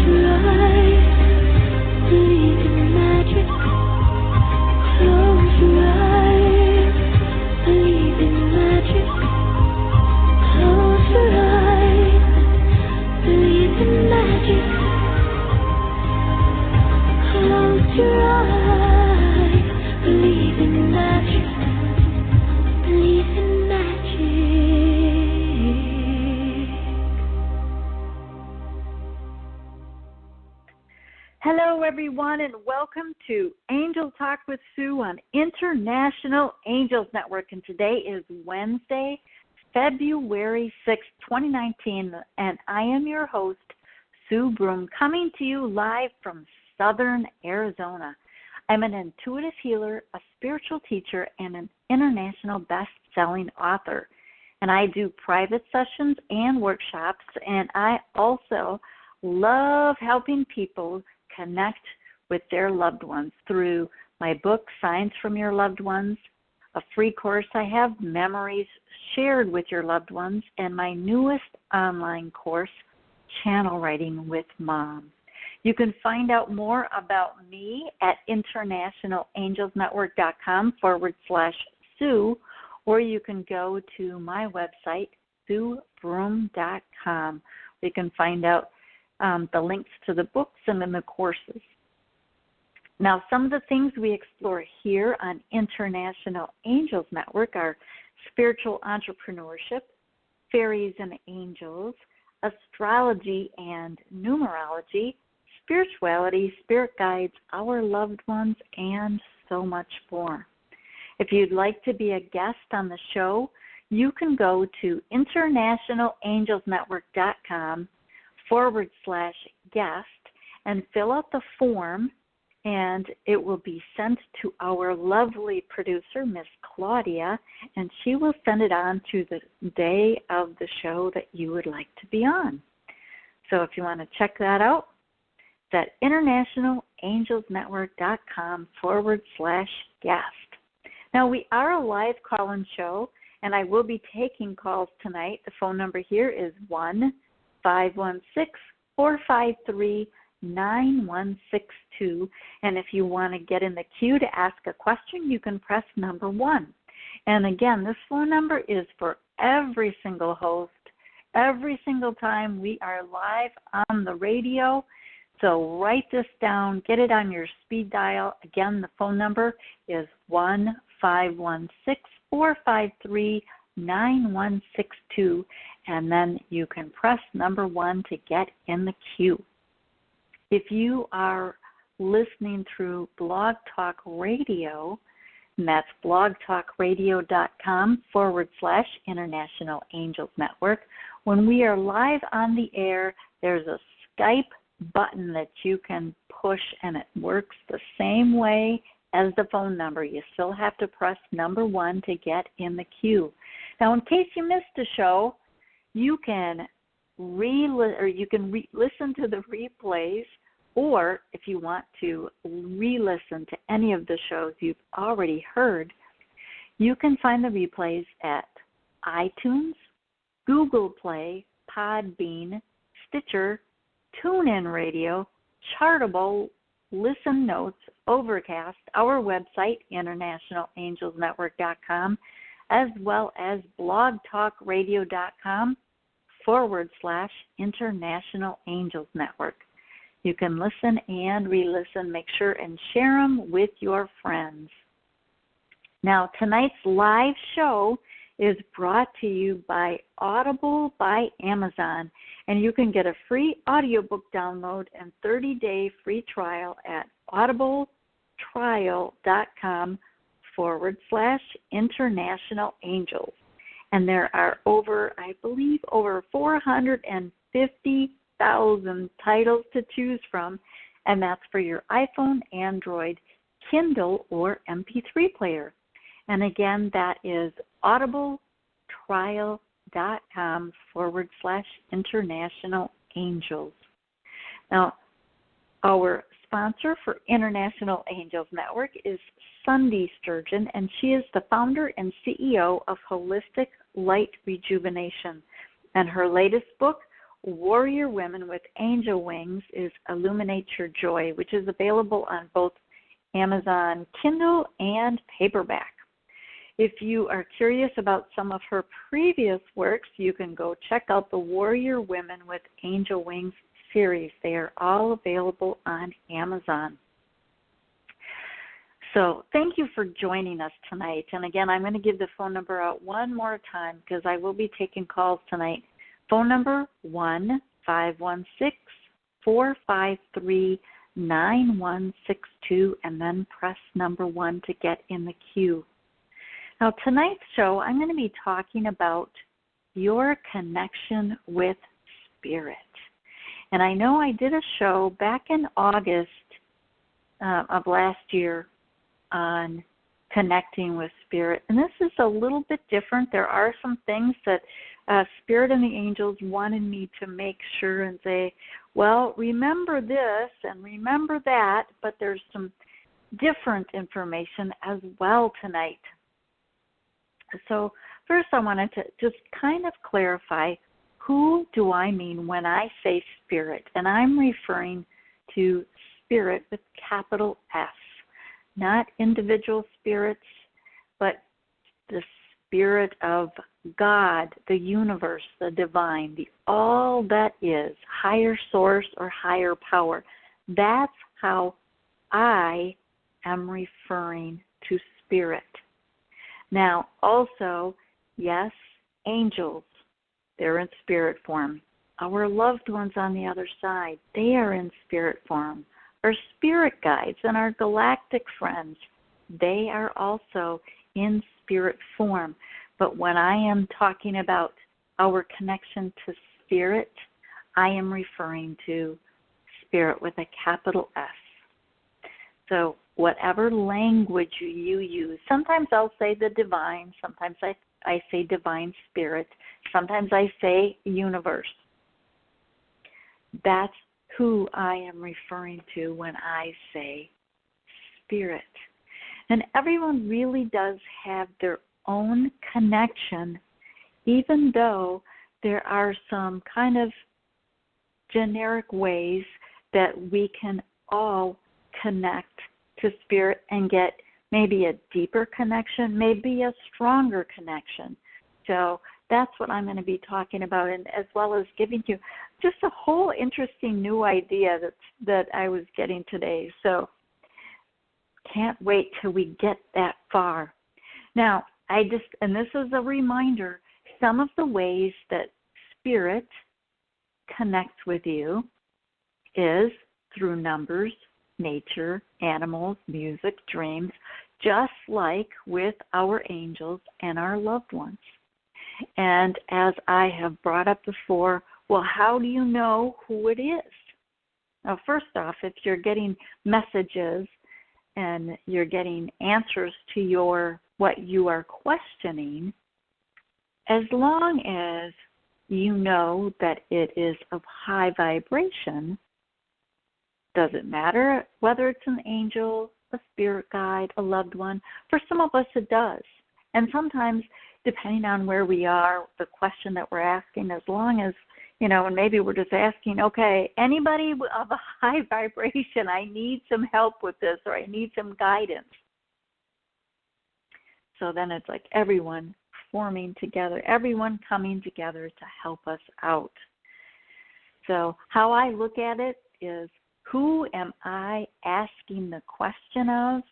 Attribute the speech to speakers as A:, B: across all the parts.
A: your eyes, believe in magic. Close your eyes, believe in magic. Close your eyes, believe in magic. Close your eyes, believe in magic. Believe in magic.
B: Hello, everyone, and welcome to Angel Talk with Sue on International Angels Network. And today is Wednesday, February 6, 2019, and I am your host, Su.Broome, coming to you live from Southern Arizona. I'm an intuitive healer, a spiritual teacher, and an international best-selling author. And I do private sessions and workshops, and I also love helping people connect with their loved ones through my book, Signs from Your Loved Ones, a free course I have, Memories Shared with Your Loved Ones, and my newest online course, Channel Writing with Mom. You can find out more about me at internationalangelsnetwork.com/Sue, or you can go to my website, Su.Broome.com. You can find out the links to the books and then the courses. Now, some of the things we explore here on International Angels Network are spiritual entrepreneurship, fairies and angels, astrology and numerology, spirituality, spirit guides, our loved ones, and so much more. If you'd like to be a guest on the show, you can go to internationalangelsnetwork.com/guest and fill out the form, and it will be sent to our lovely producer, Miss Claudia, and she will send it on to the day of the show that you would like to be on. So if you want to check that out, it's at internationalangelsnetwork.com/guest. Now, we are a live call-in show, and I will be taking calls tonight. The phone number here is 1-516-453-9162, and if you want to get in the queue to ask a question, you can press number 1. And again, this phone number is for every single host, every single time we are live on the radio. So write this down, get it on your speed dial. Again, the phone number is 1-516-453-9162, and then you can press number 1 to get in the queue. If you are listening through Blog Talk Radio, and that's blogtalkradio.com/International Angels Network, when we are live on the air, there's a Skype button that you can push, and it works the same way as the phone number. You still have to press number 1 to get in the queue. Now, in case you missed a show, you can listen to the replays, or if you want to re-listen to any of the shows you've already heard, you can find the replays at iTunes, Google Play, Podbean, Stitcher, TuneIn Radio, Chartable, Listen Notes, Overcast, our website, internationalangelsnetwork.com, as well as blogtalkradio.com/International Angels Network. You can listen and re-listen. Make sure and share them with your friends. Now, tonight's live show is brought to you by Audible by Amazon, and you can get a free audiobook download and 30-day free trial at audibletrial.com/International Angels. And there are over 450,000 titles to choose from, and that's for your iPhone, Android, Kindle, or MP3 player. And again, that is audibletrial.com/International Angels. Now, our sponsor for International Angels Network is Sunday Sturgeon, and she is the founder and CEO of Holistic Light Rejuvenation. And her latest book, Warrior Women with Angel Wings is Illuminate Your Joy, which is available on both Amazon Kindle and paperback. If you are curious about some of her previous works, you can go check out the Warrior Women with Angel Wings series. They are all available on Amazon. So thank you for joining us tonight. And again, I'm going to give the phone number out one more time because I will be taking calls tonight. Phone number 1-516-453-9162, and then press number 1 to get in the queue. Now, tonight's show, I'm going to be talking about your connection with Spirit. And I know I did a show back in August of last year on connecting with Spirit. And this is a little bit different. There are some things that Spirit and the angels wanted me to make sure and say, well, remember this and remember that, but there's some different information as well tonight. So first I wanted to just kind of clarify, who do I mean when I say Spirit? And I'm referring to Spirit with capital S. Not individual spirits, but the Spirit of God, the universe, the divine, the all that is, higher source or higher power. That's how I am referring to Spirit. Now, also, yes, angels, they're in spirit form. Our loved ones on the other side, they are in spirit form. Our spirit guides and our galactic friends, they are also in spirit form. But when I am talking about our connection to Spirit, I am referring to Spirit with a capital S. So whatever language you use, sometimes I'll say the divine, sometimes I say divine spirit, sometimes I say universe. That's who I am referring to when I say Spirit. And everyone really does have their own connection, even though there are some kind of generic ways that we can all connect to Spirit and get maybe a deeper connection, maybe a stronger connection. So that's what I'm going to be talking about, and as well as giving you just a whole interesting new idea that I was getting today. So can't wait till we get that far. Now, and this is a reminder, some of the ways that Spirit connects with you is through numbers, nature, animals, music, dreams, just like with our angels and our loved ones. And as I have brought up before, well, how do you know who it is? Now, first off, if you're getting messages and you're getting answers to what you are questioning, as long as you know that it is of high vibration, doesn't matter whether it's an angel, a spirit guide, a loved one. For some of us it does. And sometimes, depending on where we are, the question that we're asking, as long as, and maybe we're just asking, okay, anybody of a high vibration, I need some help with this, or I need some guidance. So then it's like everyone forming together, everyone coming together to help us out. So how I look at it is, who am I asking the question of?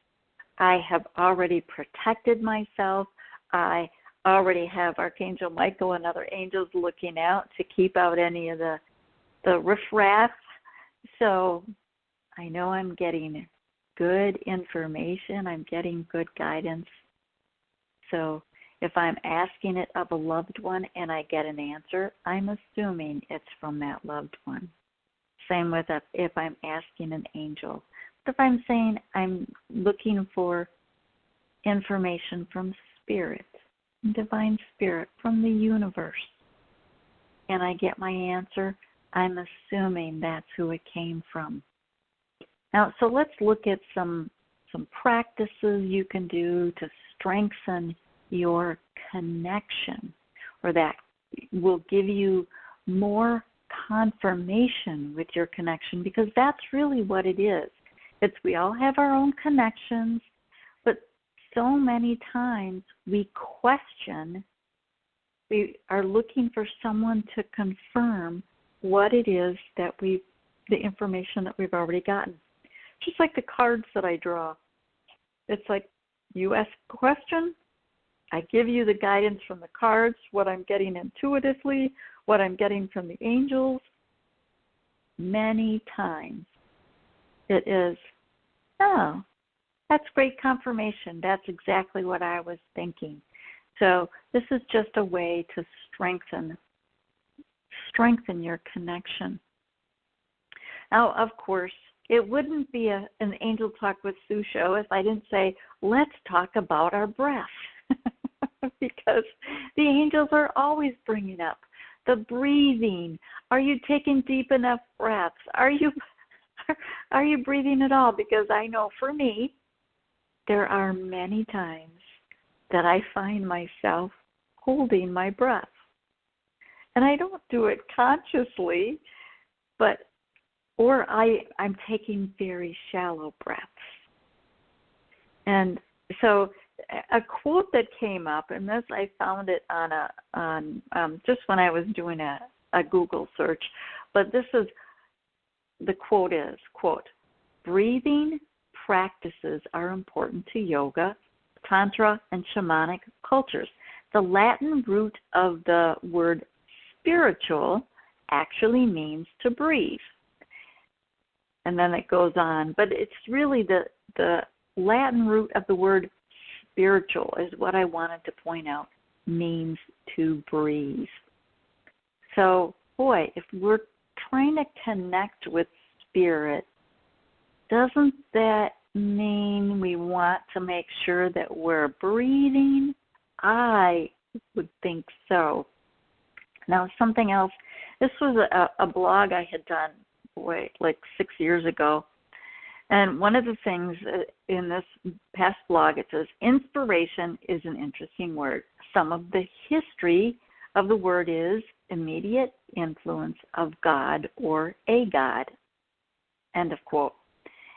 B: I have already protected myself. I already have Archangel Michael and other angels looking out to keep out any of the riffraff. So I know I'm getting good information. I'm getting good guidance. So if I'm asking it of a loved one and I get an answer, I'm assuming it's from that loved one. Same with if I'm asking an angel. But if I'm saying I'm looking for information from Spirit, divine Spirit, from the universe, and I get my answer, I'm assuming that's who it came from. Now, so let's look at some practices you can do to strengthen your connection, or that will give you more confirmation with your connection, because that's really what it is. It's we all have our own connections, but so many times we question, we are looking for someone to confirm what it is that the information that we've already gotten. Just like the cards that I draw. It's like you ask a question, I give you the guidance from the cards, what I'm getting intuitively, what I'm getting from the angels. Many times it is, oh, that's great confirmation. That's exactly what I was thinking. So this is just a way to strengthen your connection. Now, of course, it wouldn't be an Angel Talk with Sue show if I didn't say, let's talk about our breath. Because the angels are always bringing up the breathing. Are you taking deep enough breaths? Are you breathing at all? Because I know for me, there are many times that I find myself holding my breath. And I don't do it consciously, I'm taking very shallow breaths. And so a quote that came up, and this I found it on just when I was doing a Google search, but this is, the quote is, quote, breathing practices are important to yoga, tantra, and shamanic cultures. The Latin root of the word spiritual actually means to breathe. And then it goes on, but it's really the Latin root of the word spiritual is what I wanted to point out, means to breathe. So, boy, if we're trying to connect with spirit, doesn't that mean we want to make sure that we're breathing? I would think so. Now, something else, this was a blog I had done, like 6 years ago. And one of the things in this past blog, it says, inspiration is an interesting word. Some of the history of the word is immediate influence of God or a God. End of quote.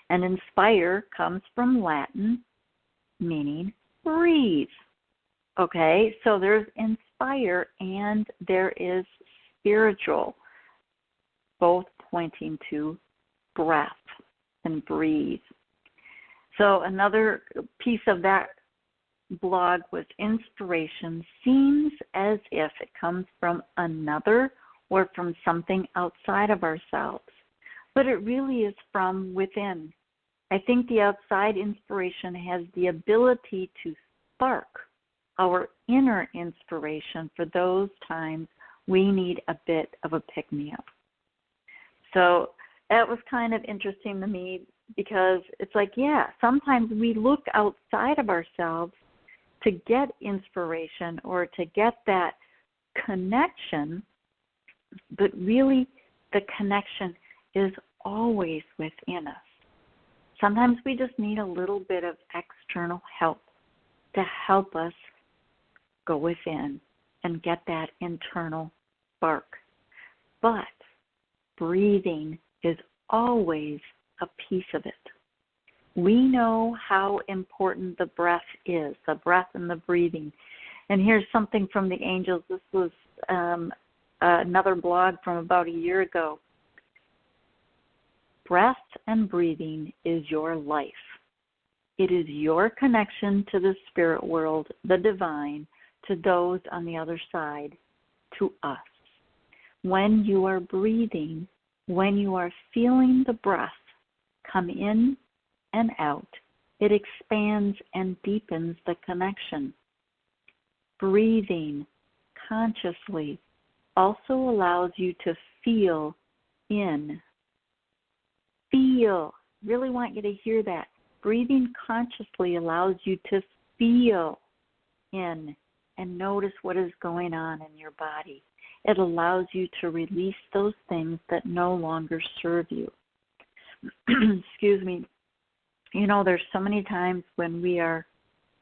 B: And inspire comes from Latin, meaning breathe. Okay, so there's inspire and there is spiritual, both pointing to breath and breathe. So another piece of that blog was inspiration seems as if it comes from another or from something outside of ourselves, but it really is from within. I think the outside inspiration has the ability to spark our inner inspiration for those times we need a bit of a pick-me-up. So that was kind of interesting to me because it's like, yeah, sometimes we look outside of ourselves to get inspiration or to get that connection, but really the connection is always within us. Sometimes we just need a little bit of external help to help us go within and get that internal spark. But breathing is always a piece of it. We know how important the breath is, the breath and the breathing. And here's something from the angels. This was another blog from about a year ago. Breath and breathing is your life. It is your connection to the spirit world, the divine, to those on the other side, to us. When you are breathing, when you are feeling the breath come in and out, it expands and deepens the connection. Breathing consciously also allows you to feel in. Feel. Really want you to hear that. Breathing consciously allows you to feel in and notice what is going on in your body. It allows you to release those things that no longer serve you. Excuse me. You know, there's so many times when we are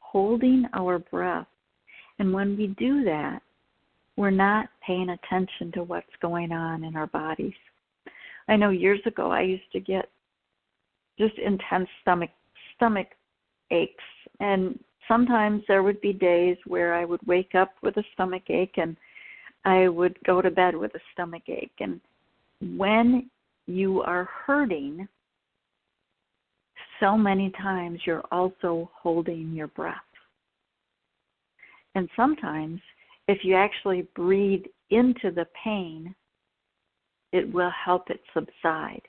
B: holding our breath, and when we do that, we're not paying attention to what's going on in our bodies. I know years ago I used to get just intense stomach aches, and sometimes there would be days where I would wake up with a stomach ache and I would go to bed with a stomach ache. And when you are hurting, so many times you're also holding your breath. And sometimes if you actually breathe into the pain, it will help it subside.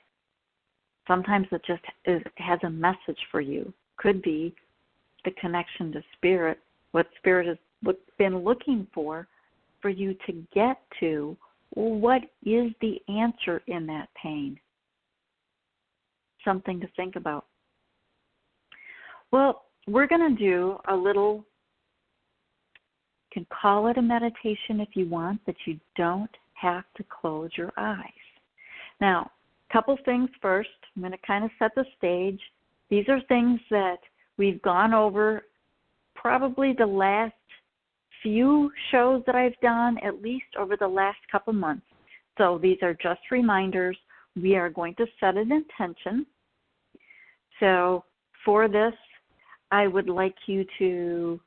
B: Sometimes it just has a message for you. Could be the connection to Spirit, what Spirit has been looking for you to get to. Well, what is the answer in that pain? Something to think about. Well, we're going to do a little, you can call it a meditation if you want, but you don't have to close your eyes. Now, a couple things first. I'm going to kind of set the stage. These are things that we've gone over probably the last few shows that I've done, at least over the last couple months. So these are just reminders. We are going to set an intention. So for this, I would like you to,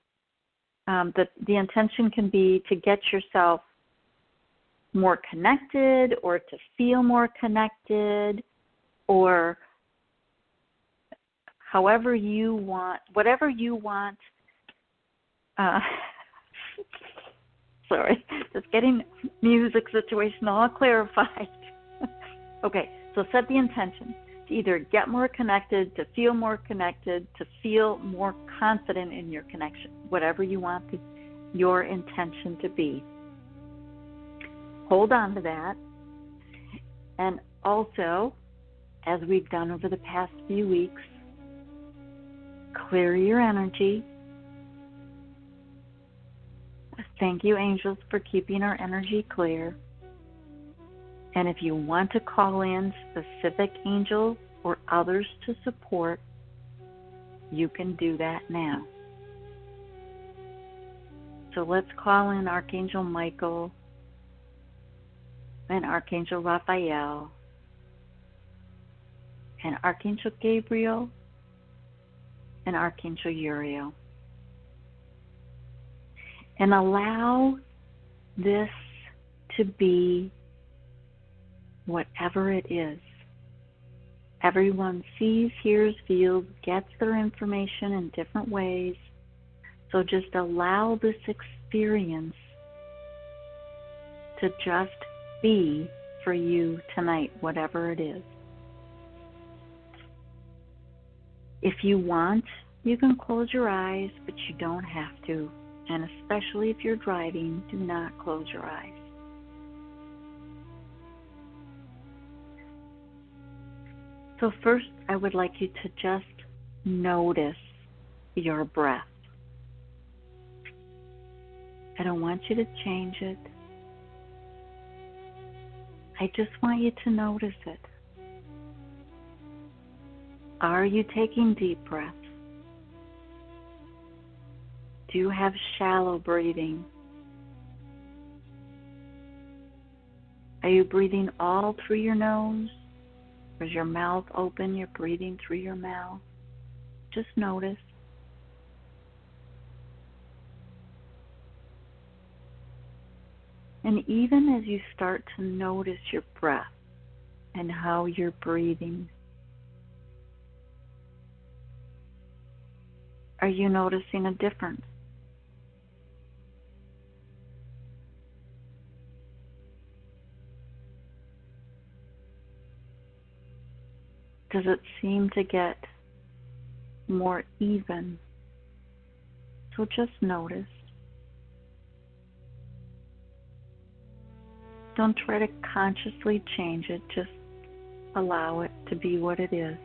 B: the intention can be to get yourself more connected or to feel more connected, or however you want, whatever you want. Sorry, just getting music situation all clarified. Okay, so set the intention to either get more connected, to feel more connected, to feel more confident in your connection, whatever you want your intention to be. Hold on to that. And also, as we've done over the past few weeks, clear your energy. Thank you, angels, for keeping our energy clear. And if you want to call in specific angels or others to support, you can do that now. So let's call in Archangel Michael and Archangel Raphael and Archangel Gabriel and Archangel Uriel. And allow this to be whatever it is. Everyone sees, hears, feels, gets their information in different ways. So just allow this experience to just be for you tonight, whatever it is. If you want, you can close your eyes, but you don't have to. And especially if you're driving, do not close your eyes. So first, I would like you to just notice your breath. I don't want you to change it. I just want you to notice it. Are you taking deep breaths? Do you have shallow breathing? Are you breathing all through your nose? Or is your mouth open? You're breathing through your mouth. Just notice. And even as you start to notice your breath and how you're breathing, are you noticing a difference? Does it seem to get more even? So just notice. Don't try to consciously change it. Just allow it to be what it is.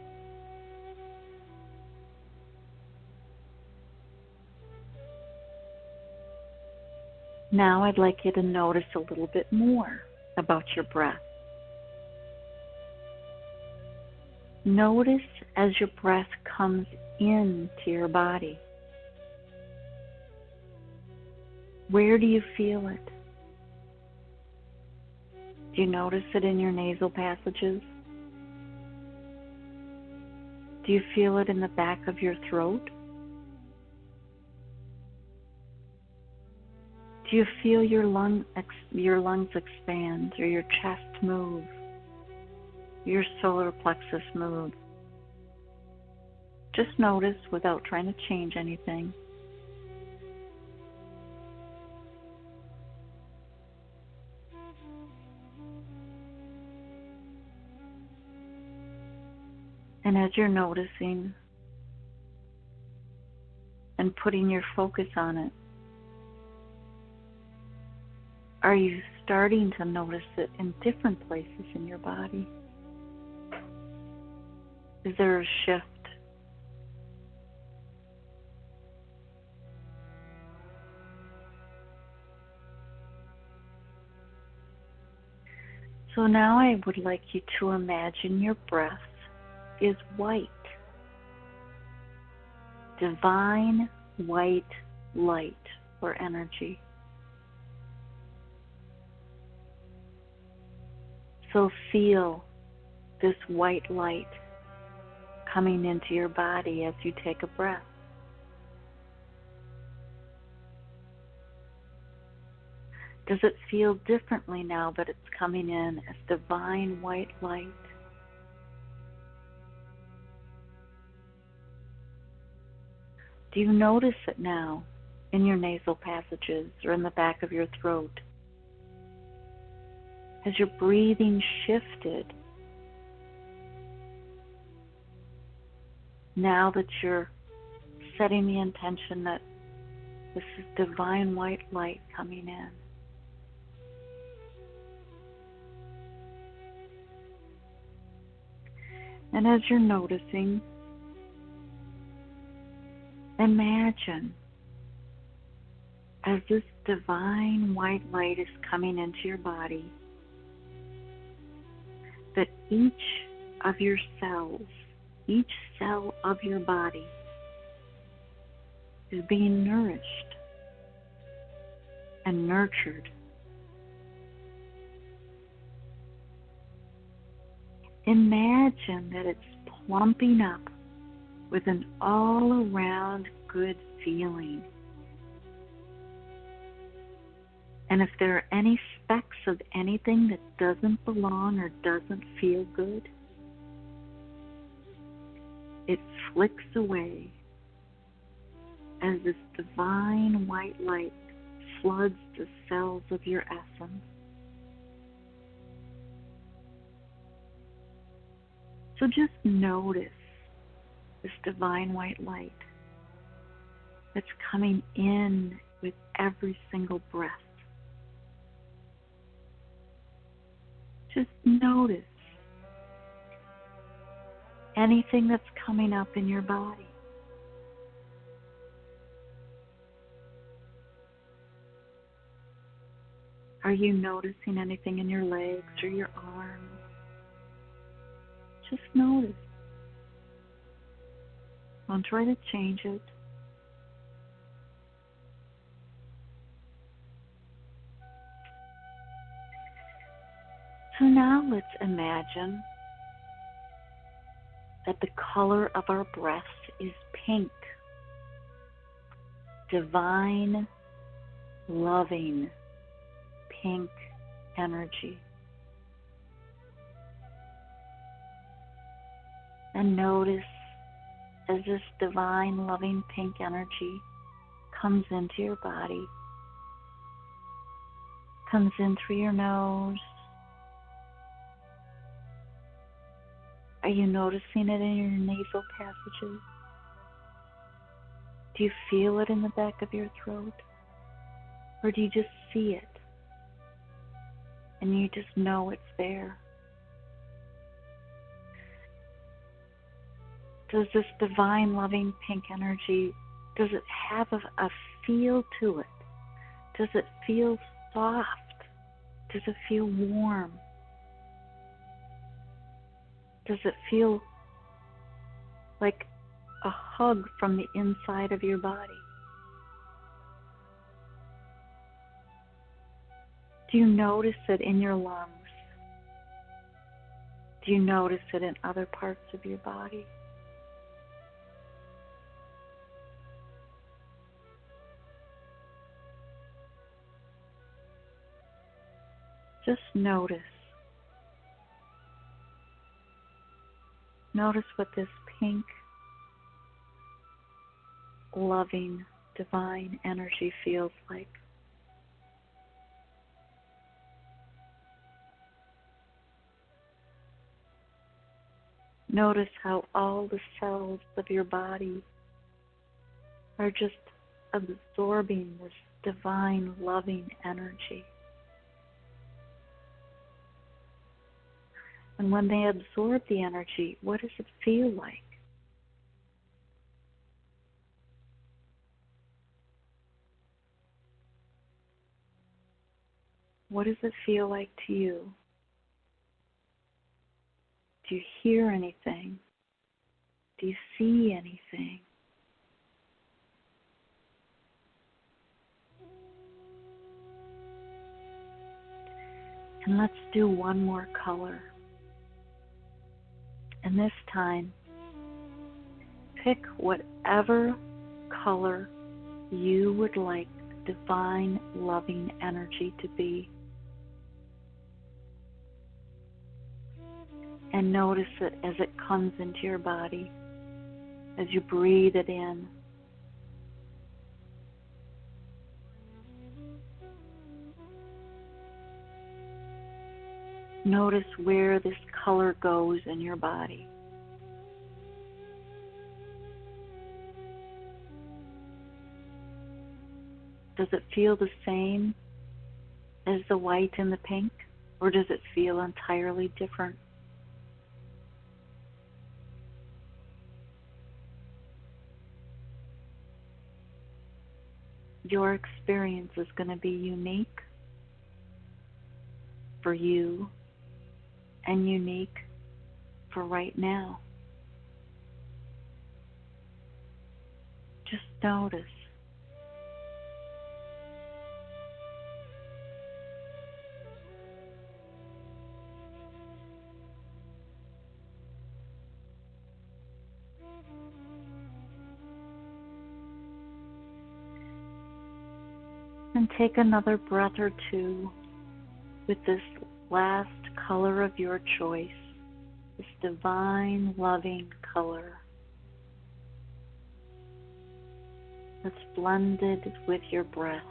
B: Now I'd like you to notice a little bit more about your breath. Notice as your breath comes into your body. Where do you feel it? Do you notice it in your nasal passages? Do you feel it in the back of your throat? Do you feel your lungs expand or your chest move, your solar plexus move? Just notice without trying to change anything. And as you're noticing and putting your focus on it, are you starting to notice it in different places in your body? Is there a shift? So now I would like you to imagine your breath is white. Divine white light or energy. So feel this white light coming into your body as you take a breath. Does it feel differently now that it's coming in as divine white light? Do you notice it now in your nasal passages or in the back of your throat? Has your breathing shifted now that you're setting the intention that this is divine white light coming in? And as you're noticing, imagine as this divine white light is coming into your body that each of your cells, each cell of your body is being nourished and nurtured. Imagine that it's plumping up with an all-around good feeling. And if there are any specks of anything that doesn't belong or doesn't feel good, it flicks away as this divine white light floods the cells of your essence. So just notice this divine white light that's coming in with every single breath. Just notice anything that's coming up in your body. Are you noticing anything in your legs or your arms? Just notice. Don't try to change it. So now let's imagine that the color of our breath is pink. Divine, loving, pink energy. And notice as this divine, loving, pink energy comes into your body, comes in through your nose. Are you noticing it in your nasal passages? Do you feel it in the back of your throat? Or do you just see it and you just know it's there? Does this divine, loving, pink energy, does it have a feel to it? Does it feel soft? Does it feel warm? Does it feel like a hug from the inside of your body? Do you notice it in your lungs Do you notice it in other parts of your body? Just notice. Notice what this pink, loving, divine energy feels like. Notice how all the cells of your body are just absorbing this divine, loving energy. And when they absorb the energy, what does it feel like? What does it feel like to you? Do you hear anything? Do you see anything? And let's do one more color. And this time, pick whatever color you would like divine, loving energy to be. And notice it as it comes into your body, as you breathe it in. Notice where this color goes in your body. Does it feel the same as the white and the pink, or does it feel entirely different? Your experience is going to be unique for you and unique for right now. Just notice. And take another breath or two with this last color of your choice, this divine, loving color that's blended with your breath.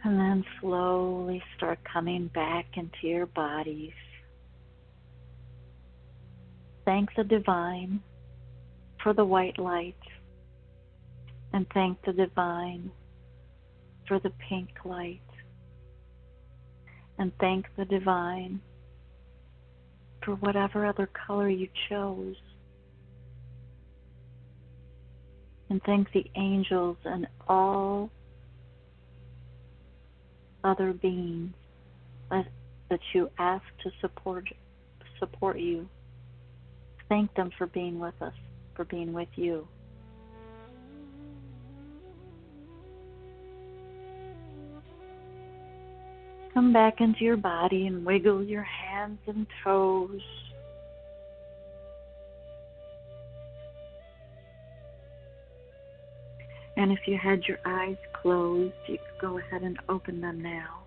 B: And then slowly start coming back into your bodies. Thank the divine for the white light, and thank the divine for the pink light, and thank the divine for whatever other color you chose, and thank the angels and all other beings that you ask to support you. Thank them for being with us, for being with you. Come back into your body and wiggle your hands and toes. And if you had your eyes closed, you could go ahead and open them now,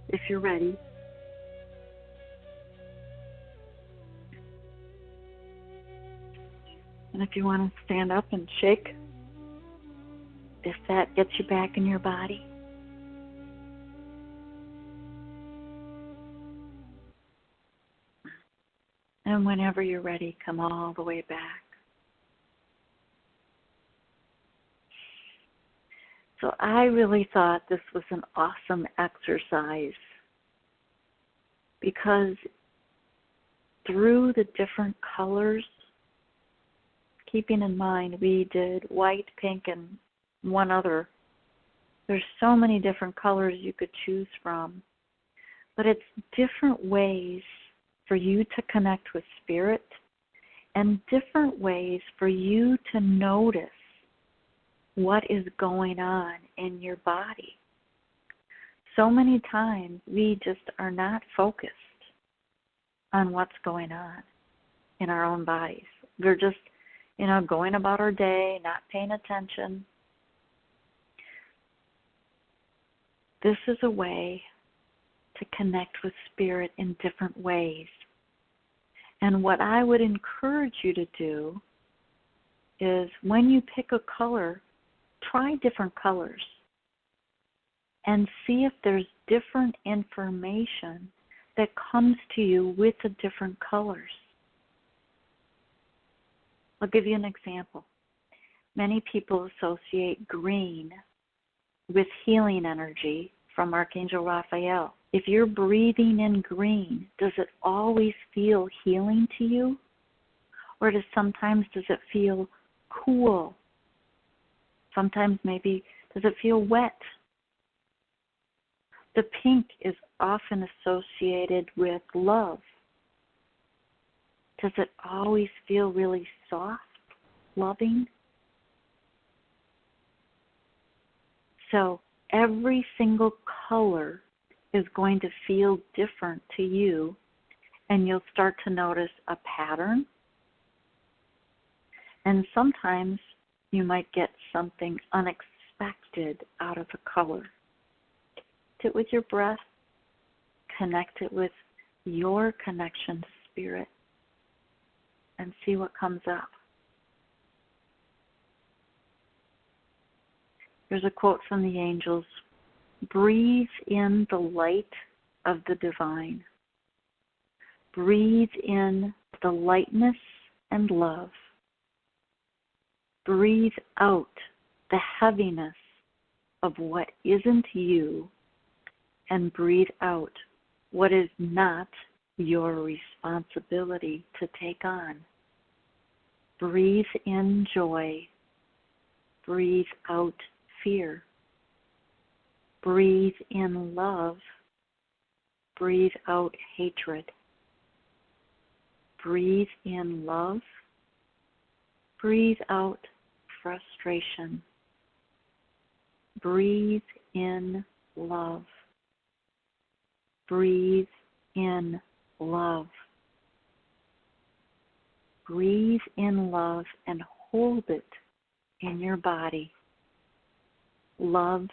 B: if you're ready. And if you want to stand up and shake, if that gets you back in your body. And whenever you're ready, come all the way back. So I really thought this was an awesome exercise because through the different colors, keeping in mind we did white, pink, and one other. There's so many different colors you could choose from, but it's different ways for you to connect with spirit and different ways for you to notice what is going on in your body. So many times we just are not focused on what's going on in our own bodies. We're just, going about our day, not paying attention. This is a way to connect with spirit in different ways. And what I would encourage you to do is when you pick a color, try different colors and see if there's different information that comes to you with the different colors. I'll give you an example. Many people associate green with healing energy from Archangel Raphael. If you're breathing in green, does it always feel healing to you? Or does it feel cool? Sometimes maybe, does it feel wet? The pink is often associated with love. Does it always feel really soft, loving? So every single color is going to feel different to you, and you'll start to notice a pattern. And sometimes you might get something unexpected out of a color. Connect it with your breath. Connect it with your connection to spirit, and see what comes up. There's a quote from the angels: breathe in the light of the divine. Breathe in the lightness and love. Breathe out the heaviness of what isn't you, and breathe out what is not your responsibility to take on. Breathe in joy. Breathe out fear. Breathe in love. Breathe out hatred. Breathe in love. Breathe out frustration. Breathe in love. Breathe in love. Breathe in love and hold it in your body. Love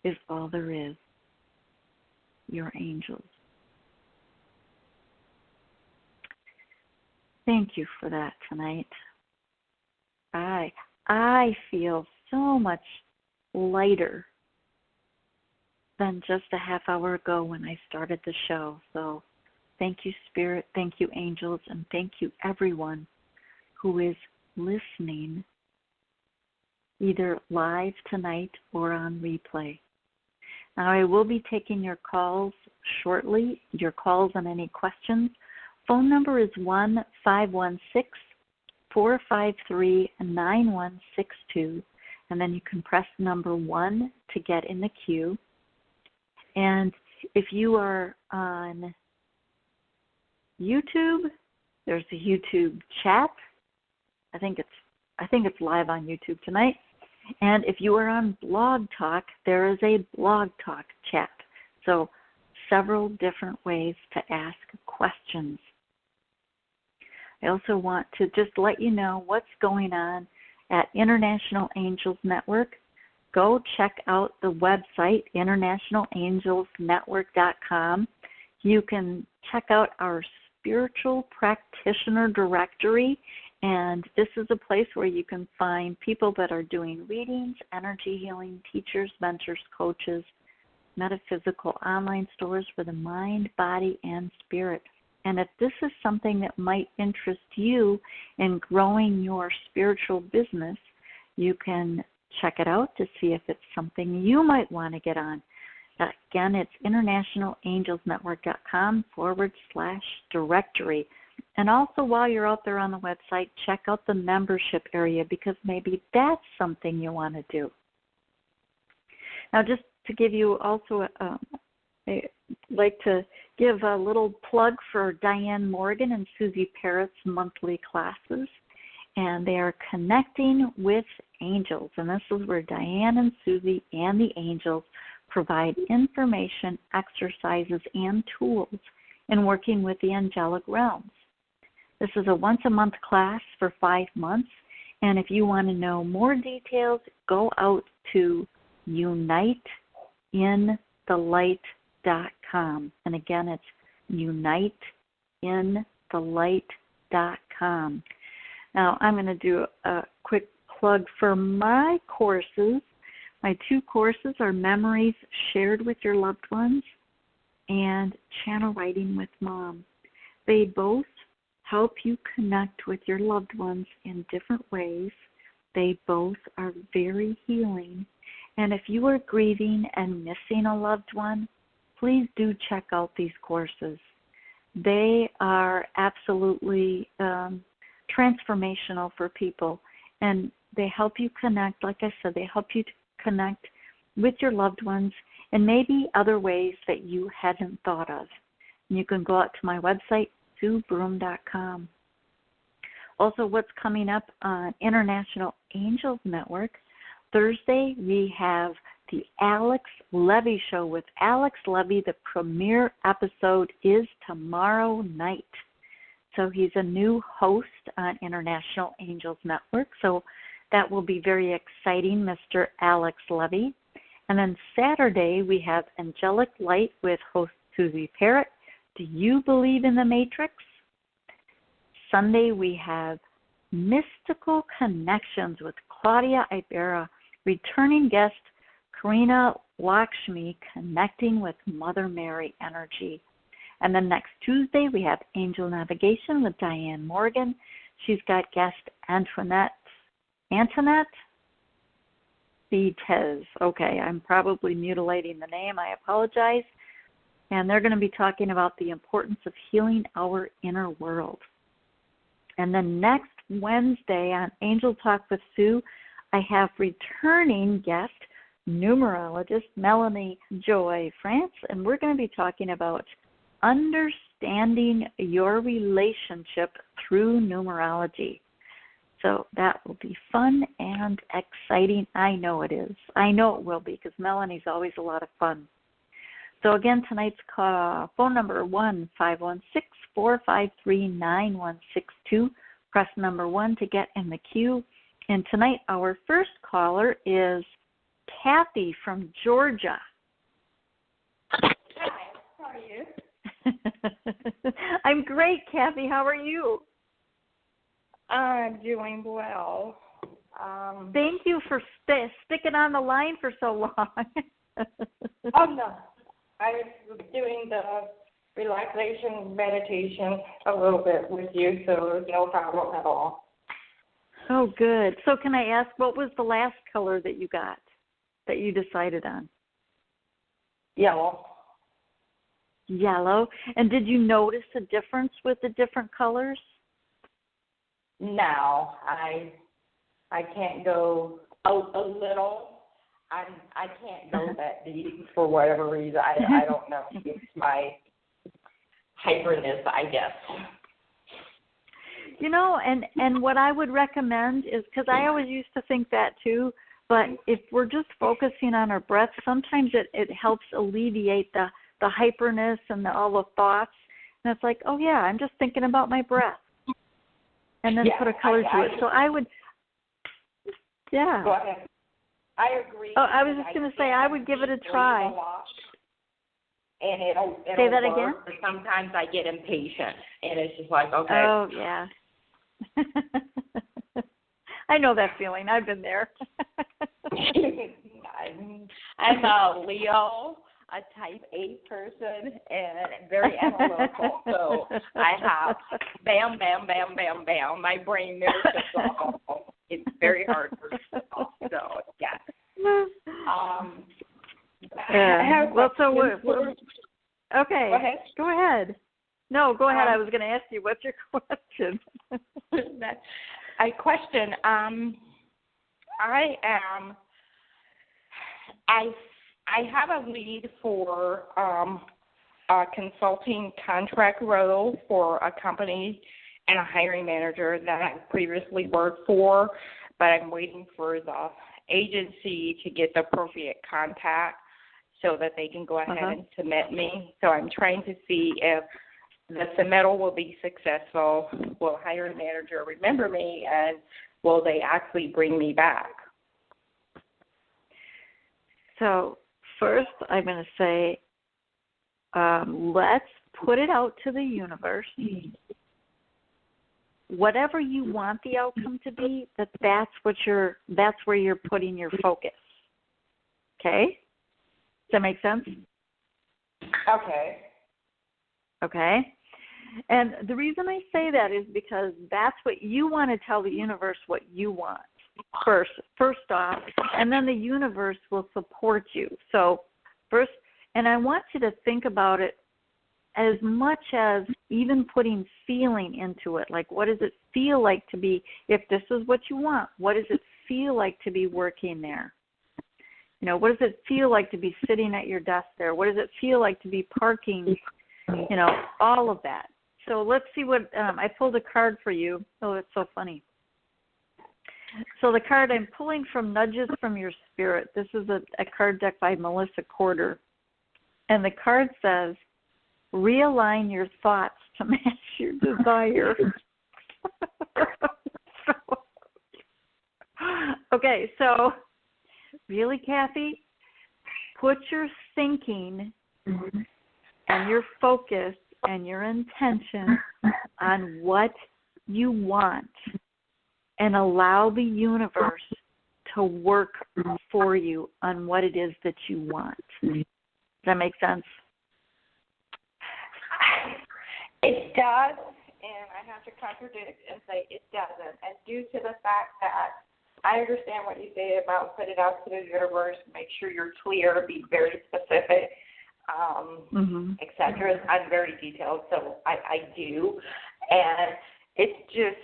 B: is all there is. Your angels. Thank you for that tonight. I feel so much lighter than just a half hour ago when I started the show. So thank you, Spirit. Thank you, angels. And thank you, everyone who is listening either live tonight or on replay. Now, I will be taking your calls shortly, your calls on any questions. Phone number is 1-516-453-9162, and then you can press number 1 to get in the queue. And if you are on YouTube, there's a YouTube chat. I think it's live on YouTube tonight. And if you are on Blog Talk, there is a Blog Talk chat. So several different ways to ask questions. I also want to just let you know what's going on at International Angels Network. Go check out the website, internationalangelsnetwork.com. You can check out our spiritual practitioner directory, and this is a place where you can find people that are doing readings, energy healing, teachers, mentors, coaches, metaphysical online stores for the mind, body, and spirit. And if this is something that might interest you in growing your spiritual business, you can check it out to see if it's something you might want to get on. Again, it's internationalangelsnetwork.com/directory. And also, while you're out there on the website, check out the membership area, because maybe that's something you want to do. Now, just to give you also, I'd like to give a little plug for Diane Morgan and Susie Parrott's monthly classes. And they are connecting with angels. And this is where Diane and Susie and the angels provide information, exercises, and tools in working with the angelic realms. This is a once-a-month class for 5 months. And if you want to know more details, go out to uniteinthelight.com. And again, it's uniteinthelight.com. Now, I'm going to do a quick plug for my courses. My 2 courses are Memories Shared with Your Loved Ones and Channel Writing with Mom. They both help you connect with your loved ones in different ways. They both are very healing. And if you are grieving and missing a loved one, please do check out these courses. They are absolutely transformational for people, and they help you connect. Like I said, they help you to connect with your loved ones in maybe other ways that you hadn't thought of. And you can go out to my website, Su.Broome.com. Also, what's coming up on International Angels Network, Thursday we have the Alex Levy Show with Alex Levy. The premiere episode is tomorrow night. So he's a new host on International Angels Network. So that will be very exciting, Mr. Alex Levy. And then Saturday, we have Angelic Light with host Susie Parrott. Do you believe in the Matrix? Sunday, we have Mystical Connections with Claudia Ibarra. Returning guest, Karina Lakshmi, connecting with Mother Mary energy. And then next Tuesday, we have Angel Navigation with Diane Morgan. She's got guest Antoinette Vitez. Okay, I'm probably mutilating the name. I apologize. And they're going to be talking about the importance of healing our inner world. And then next Wednesday on Angel Talk with Sue, I have returning guest, numerologist Melanie Joy France, and we're going to be talking about understanding your relationship through numerology. So that will be fun and exciting. I know it is. I know it will be because Melanie's always a lot of fun. So again, tonight's phone number 1-516-453-9162. Press number 1 to get in the queue. And tonight our first caller is Kathy from Georgia.
C: Hi, how are you?
B: I'm great, Kathy. How are you?
C: I'm doing well.
B: Thank you for sticking on the line for so long.
C: Oh, no. I was doing the relaxation meditation a little bit with you, so it was no problem at all.
B: Oh, good. So can I ask, what was the last color that you got, that you decided on?
C: Yellow.
B: Yellow. And did you notice a difference with the different colors?
C: No, I can't go out a little. I can't go that deep for whatever reason. I don't know. It's my hyperness, I guess.
B: You know, and what I would recommend is, because I always used to think that too, but if we're just focusing on our breath, sometimes it helps alleviate the hyperness and all the thoughts. And it's like, oh, yeah, I'm just thinking about my breath. And then put a color to it. So I would, yeah.
C: Go ahead. I agree.
B: Oh, I was just going to say, I would give it a try.
C: And it'll
B: say that
C: work,
B: again?
C: but sometimes I get impatient, and it's just like, okay.
B: Oh, yeah. I know that feeling. I've been there.
C: I'm a Leo, a type A person, and very analytical. So I have bam, bam, bam, bam, bam. My brain knows it's all. It's very hard for me to talk. So, yeah.
B: Well, so okay.
C: Go ahead.
B: Go ahead. No, go ahead. I was going to ask you, what's your question?
C: I question. I I have a lead for a consulting contract role for a company and a hiring manager that I previously worked for, but I'm waiting for the agency to get the appropriate contact so that they can go ahead and submit me. So I'm trying to see if the submittal will be successful, will hiring manager remember me, and will they actually bring me back?
B: So first I'm going to say, let's put it out to the universe. Whatever you want the outcome to be, that's where you're putting your focus. Okay? Does that make sense?
C: Okay.
B: Okay. And the reason I say that is because that's what you want to tell the universe what you want first off, and then the universe will support you. So first, and I want you to think about it as much as even putting feeling into it. Like, what does it feel like to be, if this is what you want, what does it feel like to be working there? You know, what does it feel like to be sitting at your desk there? What does it feel like to be parking? You know, all of that. So let's see what, I pulled a card for you. Oh, it's so funny. So the card I'm pulling from Nudges from Your Spirit. This is a card deck by Melissa Corder. And the card says, realign your thoughts to match your desire. Okay, so really, Kathy, put your thinking and your focus and your intention on what you want and allow the universe to work for you on what it is that you want. Does that make sense?
C: It does, and I have to contradict and say it doesn't. And due to the fact that I understand what you say about put it out to the universe, make sure you're clear, be very specific, et cetera. I'm very detailed, so I do. And it's just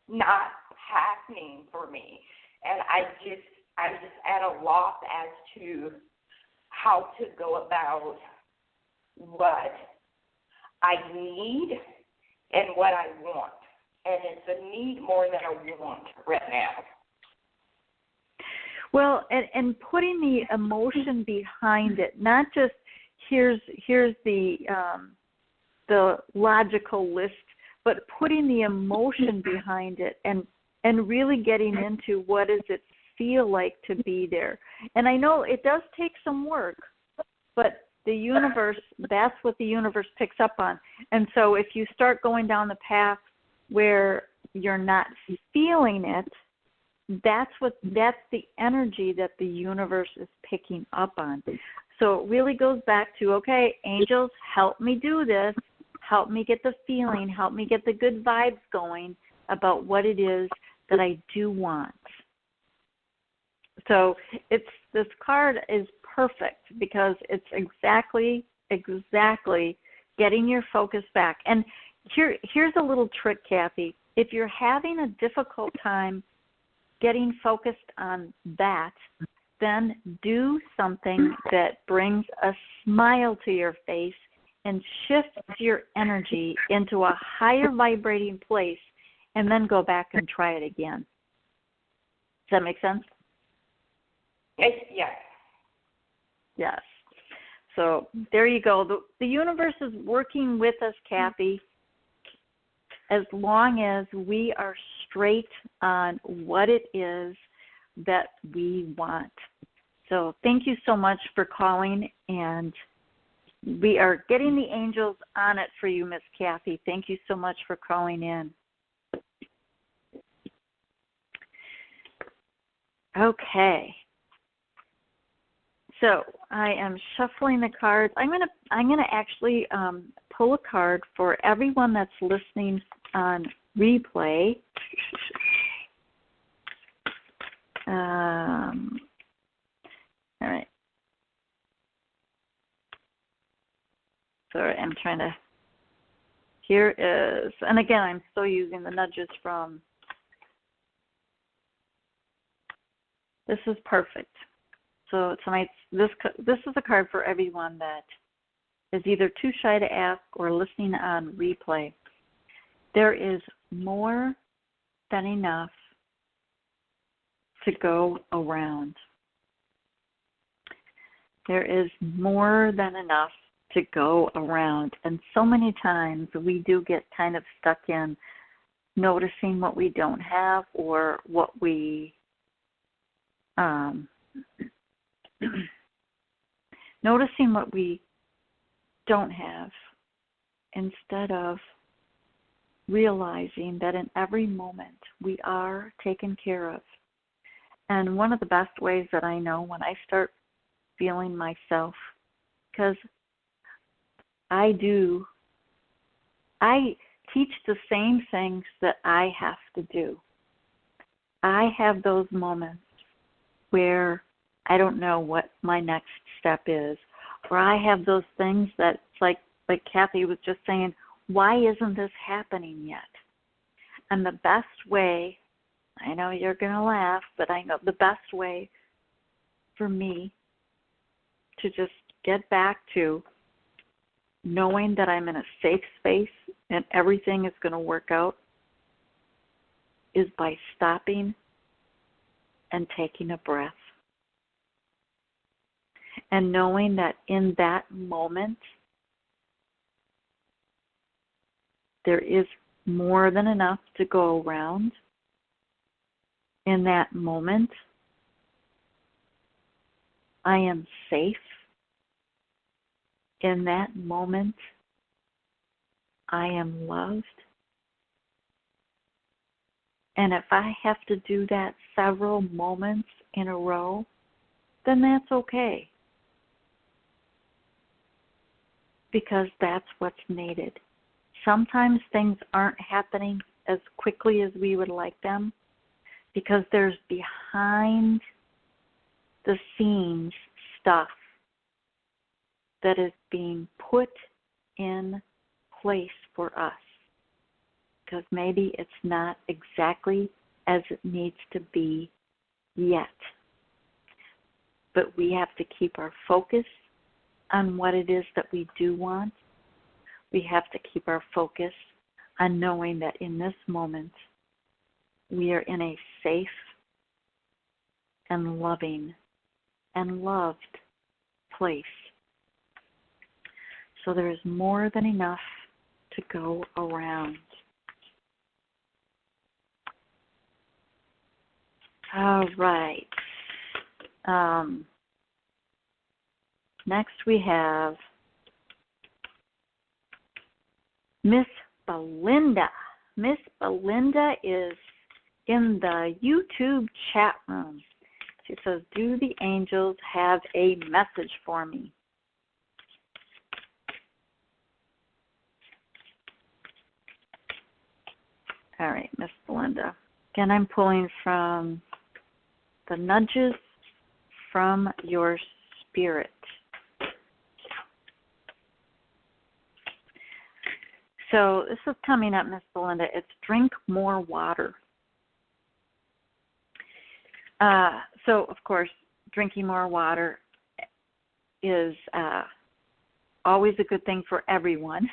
C: not happening for me. And I'm just at a loss as to how to go about what I need and what I want. And it's a need more than a want right now.
B: Well, and putting the emotion behind it, not just here's the logical list, but putting the emotion behind it and really getting into what does it feel like to be there. And I know it does take some work, but the universe, that's what the universe picks up on. And so if you start going down the path where you're not feeling it, that's the energy that the universe is picking up on. So it really goes back to, okay, angels, help me do this. Help me get the feeling. Help me get the good vibes going about what it is that I do want. So this card is perfect because it's exactly getting your focus back. And here's a little trick, Kathy. If you're having a difficult time getting focused on that, then do something that brings a smile to your face and shifts your energy into a higher vibrating place, and then go back and try it again. Does that make sense?
C: Yes.
B: Yes. So there you go. The universe is working with us, Kathy, as long as we are straight on what it is that we want. So thank you so much for calling, and we are getting the angels on it for you, Miss Kathy. Thank you so much for calling in. Okay. So I am shuffling the cards. I'm gonna actually pull a card for everyone that's listening on replay. All right. Sorry, I'm trying to. Here is, and again, I'm still using the nudges from. This is perfect. So tonight's this is a card for everyone that is either too shy to ask or listening on replay. There is more than enough to go around. There is more than enough to go around. And so many times we do get kind of stuck in noticing what we don't have or what we noticing what we don't have instead of realizing that in every moment we are taken care of. And one of the best ways that I know when I start feeling myself, because I teach the same things that I have to do. I have those moments where I don't know what my next step is, or I have those things that, like Kathy was just saying, why isn't this happening yet? And the best way, I know you're going to laugh, but I know the best way for me to just get back to knowing that I'm in a safe space and everything is going to work out is by stopping and taking a breath. And knowing that in that moment, there is more than enough to go around. In that moment, I am safe. In that moment, I am loved. And if I have to do that several moments in a row, then that's okay. Because that's what's needed. Sometimes things aren't happening as quickly as we would like them because there's behind the scenes stuff that is being put in place for us. Because maybe it's not exactly as it needs to be yet. But we have to keep our focus on what it is that we do want. We have to keep our focus on knowing that in this moment we are in a safe and loving and loved place. So there is more than enough to go around. All right. Next we have Miss Belinda. Miss Belinda is in the YouTube chat room. She says, do the angels have a message for me? All right, Miss Belinda. Again, I'm pulling from the nudges from your spirit. So this is coming up, Miss Belinda. It's drink more water. So, of course, drinking more water is always a good thing for everyone.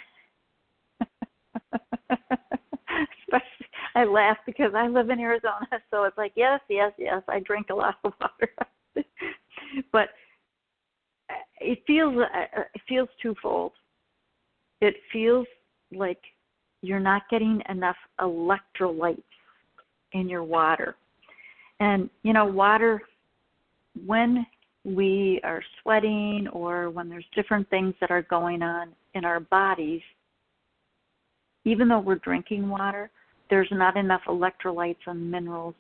B: Especially, I laugh because I live in Arizona, so it's like, yes, I drink a lot of water. But it feels twofold. It feels like you're not getting enough electrolytes in your water. And, water, when we are sweating or when there's different things that are going on in our bodies, even though we're drinking water, there's not enough electrolytes and minerals.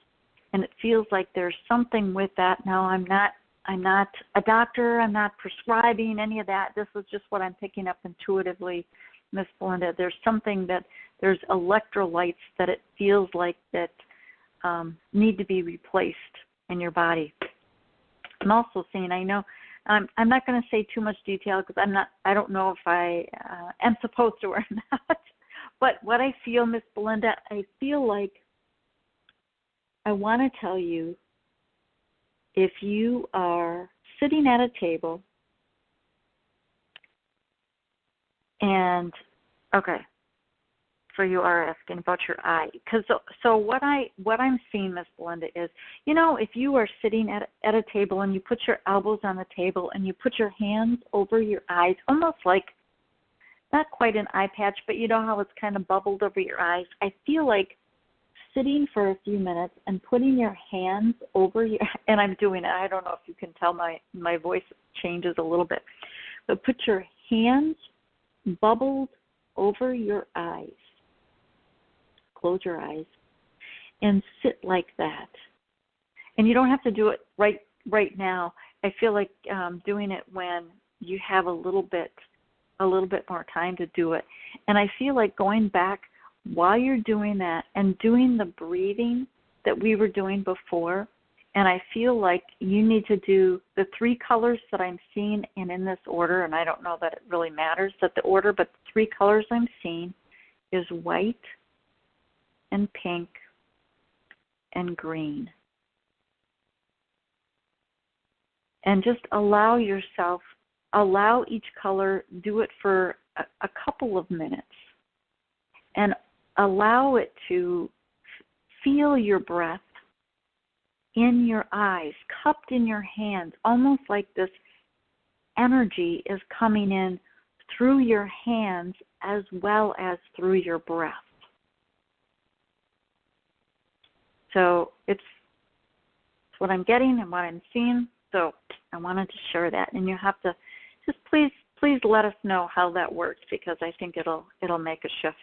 B: And it feels like there's something with that. Now, I'm not a doctor. I'm not prescribing any of that. This is just what I'm picking up intuitively, Miss Belinda. There's something there's electrolytes that it feels like that need to be replaced in your body. I'm also seeing, I know, I'm not going to say too much detail because I don't know if I am supposed to or not. But what I feel, Miss Belinda, I feel like I want to tell you, if you are sitting at a table, and, okay, so you are asking about your eye. So what I'm seeing, Miss Belinda, is, if you are sitting at a table and you put your elbows on the table and you put your hands over your eyes, almost like, not quite an eye patch, but you know how it's kind of bubbled over your eyes. I feel like sitting for a few minutes and putting your hands over your, and I'm doing it. I don't know if you can tell my voice changes a little bit, but put your hands bubbled over your eyes. Close your eyes and sit like that. And you don't have to do it right now. I feel like doing it when you have a little bit more time to do it. And I feel like going back while you're doing that and doing the breathing that we were doing before. And I feel like you need to do the 3 colors that I'm seeing and in this order. And I don't know that it really matters that the order, but the 3 colors I'm seeing is white and pink and green. And just allow each color, do it for a couple of minutes, and allow it to feel your breath in your eyes, cupped in your hands, almost like this energy is coming in through your hands as well as through your breath. So it's what I'm getting and what I'm seeing. So I wanted to share that, and you have to just please let us know how that works, because I think it'll make a shift.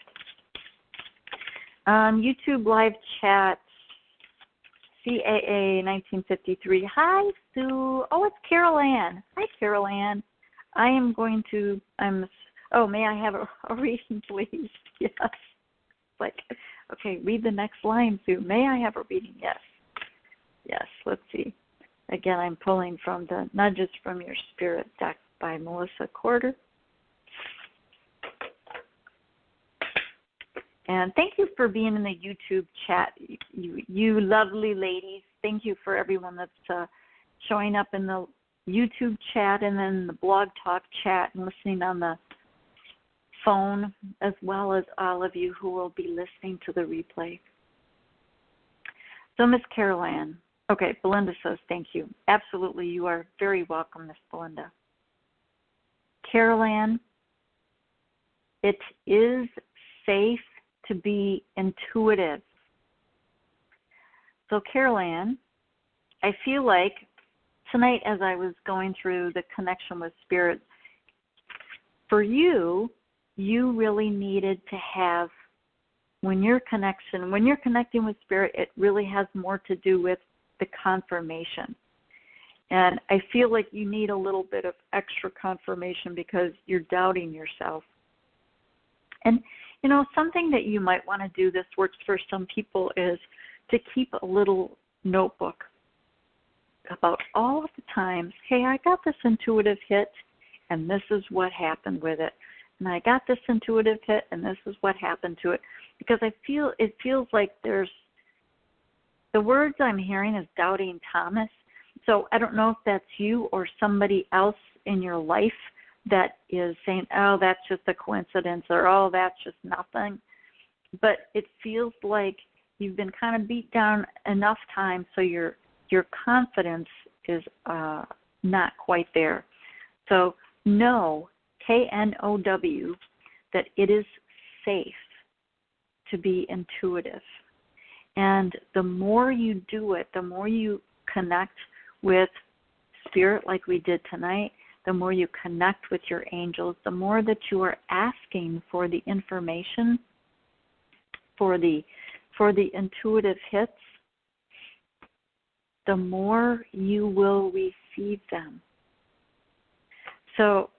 B: YouTube live chat, CAA 1953. Hi, Sue. Oh, it's Carol Ann. Hi, Carol Ann. May I have a reading, please? Yes. Okay, read the next line, Sue. May I have a reading? Yes. Yes, let's see. Again, I'm pulling from the Nudges from Your Spirit deck by Melissa Corder. And thank you for being in the YouTube chat, you lovely ladies. Thank you for everyone that's showing up in the YouTube chat and then the Blog Talk chat and listening on the phone, as well as all of you who will be listening to the replay. So, Miss Carol Ann. Okay, Belinda says thank you. Absolutely, you are very welcome, Miss Belinda. Carol Ann, it is safe to be intuitive. So, Carol Ann, I feel like tonight as I was going through the connection with Spirit, for you really needed to have, when you're connecting with Spirit, it really has more to do with the confirmation. And I feel like you need a little bit of extra confirmation because you're doubting yourself. And, something that you might want to do, this works for some people, is to keep a little notebook about all of the times, hey, I got this intuitive hit, and this is what happened with it. And I got this intuitive hit, and this is what happened to it. Because it feels like the words I'm hearing is doubting Thomas. So I don't know if that's you or somebody else in your life that is saying, oh, that's just a coincidence, or oh, that's just nothing. But it feels like you've been kind of beat down enough times so your confidence is not quite there. So know, KNOW, that it is safe to be intuitive. And the more you do it, the more you connect with Spirit like we did tonight, the more you connect with your angels, the more that you are asking for the information, for the intuitive hits, the more you will receive them. So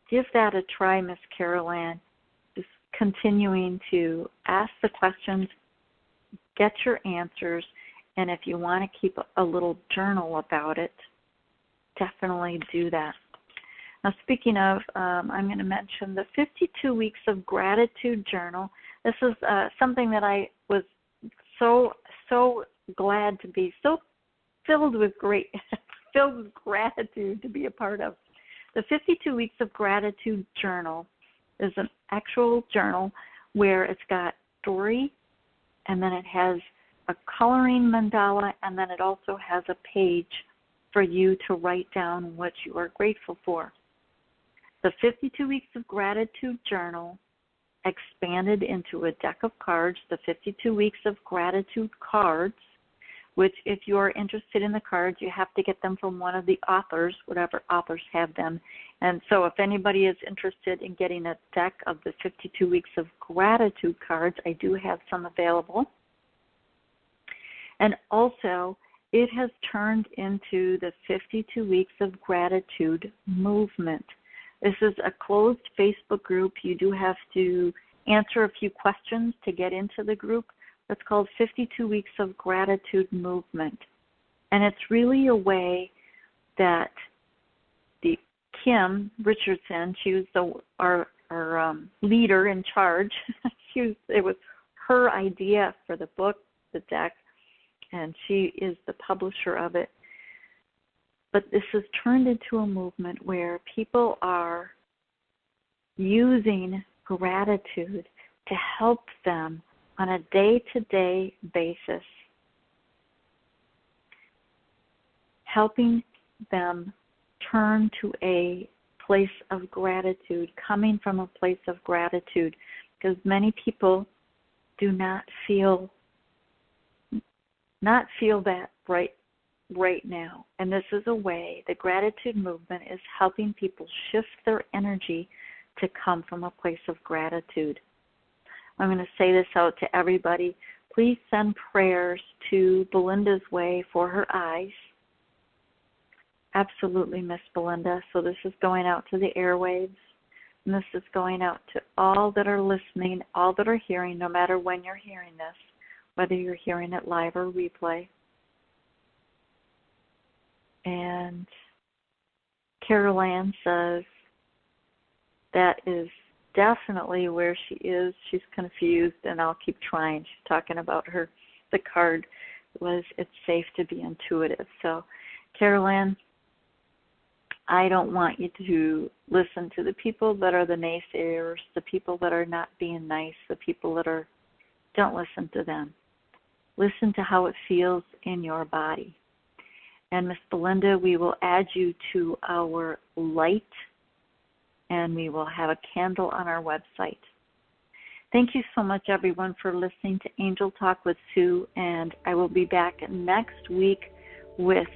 B: give that a try, Miss Carol Ann. Just continuing to ask the questions, get your answers, and if you want to keep a little journal about it, definitely do that. Now, speaking of, I'm going to mention the 52 Weeks of Gratitude Journal. This is something that I was so glad to be so filled with filled with gratitude to be a part of. The 52 Weeks of Gratitude Journal is an actual journal where it's got story, and then it has a coloring mandala, and then it also has a page for you to write down what you are grateful for. The 52 Weeks of Gratitude Journal expanded into a deck of cards, the 52 Weeks of Gratitude cards, which if you are interested in the cards, you have to get them from one of the authors, whatever authors have them. And so if anybody is interested in getting a deck of the 52 Weeks of Gratitude cards, I do have some available. And also, it has turned into the 52 Weeks of Gratitude movement. This is a closed Facebook group. You do have to answer a few questions to get into the group. It's called 52 Weeks of Gratitude Movement. And it's really a way that the Kim Richardson, she was our leader in charge. It was her idea for the book, the deck, and she is the publisher of it. But this has turned into a movement where people are using gratitude to help them on a day-to-day basis, helping them turn to a place of gratitude, coming from a place of gratitude, because many people do not feel that right now. And this is a way, the gratitude movement is helping people shift their energy to come from a place of gratitude. I'm going to say this out to everybody. Please send prayers to Belinda's Way for her eyes. Absolutely, Miss Belinda. So this is going out to the airwaves, and this is going out to all that are listening, all that are hearing, no matter when you're hearing this, whether you're hearing it live or replay. And Carol Ann says that is definitely where she is. She's confused, and I'll keep trying. She's talking about the card was it's safe to be intuitive. So, Carol Ann, I don't want you to listen to the people that are the naysayers, the people that are not being nice, the people that are, don't listen to them. Listen to how it feels in your body. And Miss Belinda, we will add you to our light, and we will have a candle on our website. Thank you so much, everyone, for listening to Angel Talk with Sue, and I will be back next week with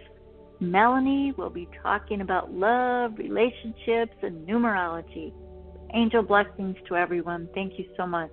B: Melanie. We'll be talking about love, relationships, and numerology. Angel blessings to everyone. Thank you so much.